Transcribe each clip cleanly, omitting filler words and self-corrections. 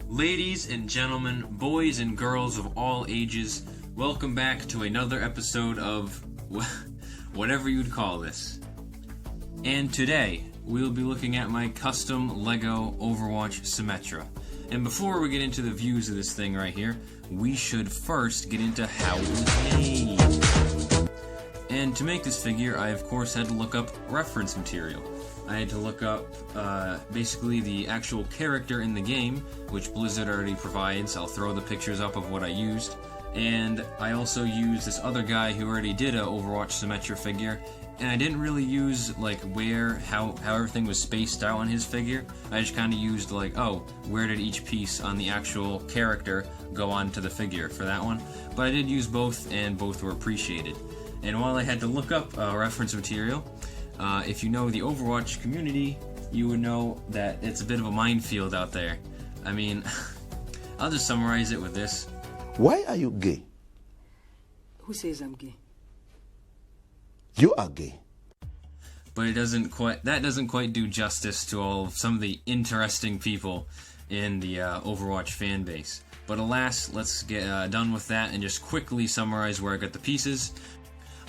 Ladies and gentlemen, boys and girls of all ages, welcome back to another episode of whatever you'd call this. And today, we'll be looking at my custom LEGO Overwatch Symmetra. And before we get into the views of this thing right here, we should first get into how it was made. And to make this figure, I of course had to look up reference material. I had to look up basically the actual character in the game, which Blizzard already provides. I'll throw the pictures up of what I used. And I also used this other guy who already did a Overwatch Symmetra figure, and I didn't really use like how everything was spaced out on his figure. I just kind of used like, oh, where did each piece on the actual character go onto the figure for that one. But I did use both, and both were appreciated. And while I had to look up reference material, if you know the Overwatch community, you would know that it's a bit of a minefield out there. I mean, I'll just summarize it with this. Why are you gay? Who says I'm gay? You are gay. But that doesn't quite do justice to some of the interesting people in the Overwatch fan base. But alas, let's get done with that and just quickly summarize where I got the pieces.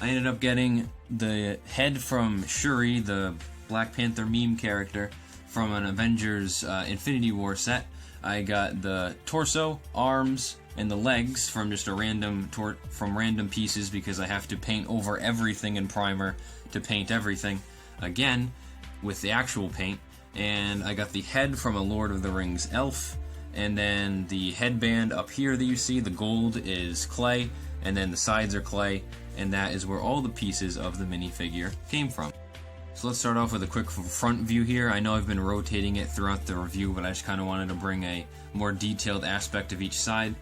I ended up getting the head from Shuri, the Black Panther meme character, from an Avengers Infinity War set. I got the torso, arms, and the legs from just random pieces because I have to paint over everything in primer to paint everything again with the actual paint. And I got the head from a Lord of the Rings elf, and then the headband up here that you see, the gold, is clay, and then the sides are clay, and that is where all the pieces of the minifigure came from. So let's start off with a quick front view here. I know I've been rotating it throughout the review, but I just kind of wanted to bring a more detailed aspect of each side.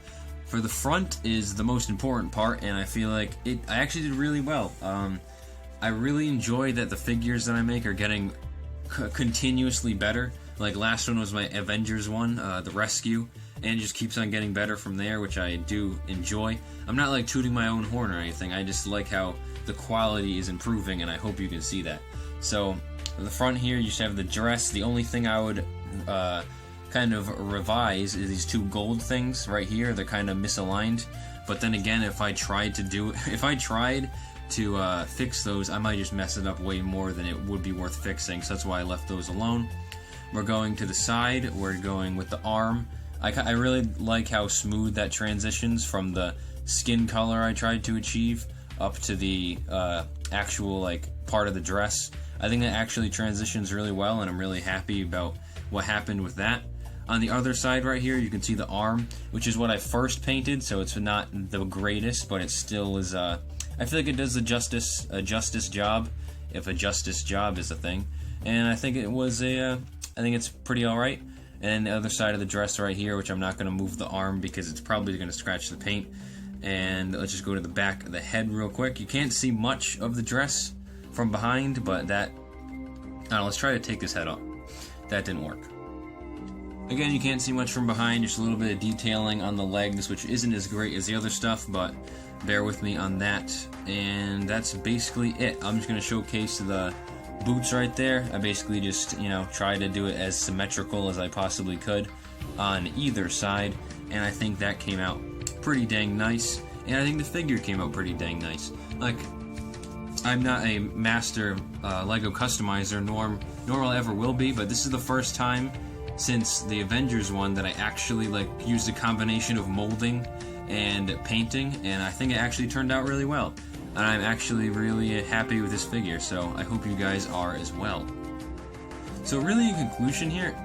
For the front is the most important part, and I feel like I actually did really well. I really enjoy that the figures that I make are getting continuously better. Like last one was my Avengers one, the Rescue, and it just keeps on getting better from there, which I do enjoy. I'm not like tooting my own horn or anything, I just like how the quality is improving, and I hope you can see that. So, in the front here, you just have the dress. The only thing I would kind of revise is these two gold things right here. They're kind of misaligned. But then again, if I tried to fix those, I might just mess it up way more than it would be worth fixing. So that's why I left those alone. We're going to the side. We're going with the arm. I really like how smooth that transitions from the skin color I tried to achieve up to the actual like part of the dress. I think that actually transitions really well, and I'm really happy about what happened with that. On the other side right here, you can see the arm, which is what I first painted, so it's not the greatest, but it still is, I feel like it does a justice job, if a justice job is a thing. And I think I think it's pretty alright. And the other side of the dress right here, which I'm not going to move the arm because it's probably going to scratch the paint. And let's just go to the back of the head real quick. You can't see much of the dress from behind, but that, I don't know, let's try to take this head off. That didn't work. Again, you can't see much from behind, just a little bit of detailing on the legs, which isn't as great as the other stuff, but bear with me on that. And that's basically it. I'm just going to showcase the boots right there. I basically just, try to do it as symmetrical as I possibly could on either side, and I think that came out pretty dang nice, and I think the figure came out pretty dang nice. Like, I'm not a master LEGO customizer, nor will I ever will be, but this is the first time since the Avengers one that I actually used a combination of molding and painting, and I think it actually turned out really well. And I'm actually really happy with this figure, so I hope you guys are as well. So really in conclusion here,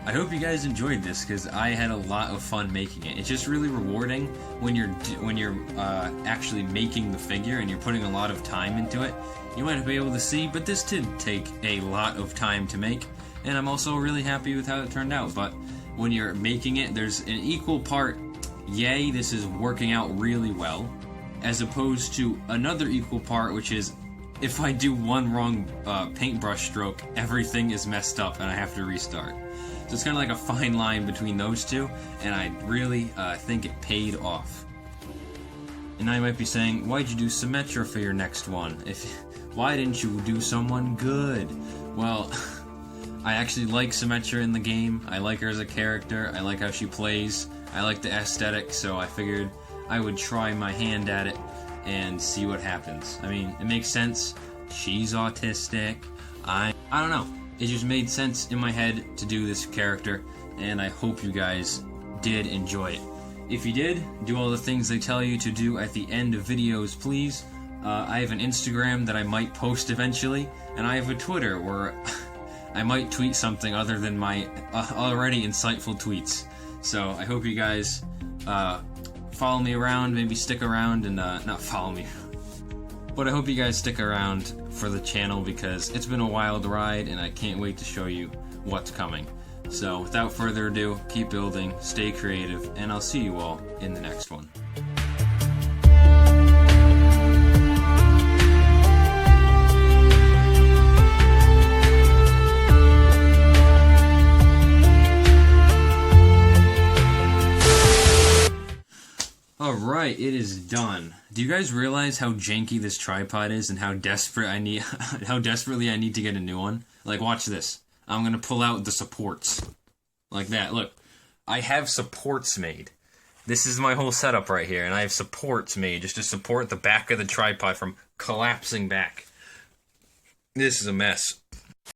I hope you guys enjoyed this because I had a lot of fun making it. It's just really rewarding when you're actually making the figure and you're putting a lot of time into it. You might not be able to see, but this did take a lot of time to make, and I'm also really happy with how it turned out. But when you're making it, there's an equal part, yay, this is working out really well, as opposed to another equal part, which is if I do one wrong paintbrush stroke, everything is messed up and I have to restart. So it's kind of like a fine line between those two, and I really think it paid off. And now you might be saying, why'd you do Symmetra for your next one? Why didn't you do someone good? Well, I actually like Symmetra in the game. I like her as a character. I like how she plays. I like the aesthetic, so I figured I would try my hand at it and see what happens. I mean, it makes sense. She's autistic. I don't know. It just made sense in my head to do this character, and I hope you guys did enjoy it. If you did, do all the things they tell you to do at the end of videos, please. I have an Instagram that I might post eventually, and I have a Twitter where I might tweet something other than my already insightful tweets. So I hope you guys follow me around, maybe stick around, and not follow me, but I hope you guys stick around for the channel because it's been a wild ride and I can't wait to show you what's coming. So without further ado, keep building, stay creative, and I'll see you all in the next one. Alright, it is done. Do you guys realize how janky this tripod is and how desperately I need to get a new one? Like, watch this. I'm gonna pull out the supports. Like that. Look, I have supports made. This is my whole setup right here, and I have supports made just to support the back of the tripod from collapsing back. This is a mess.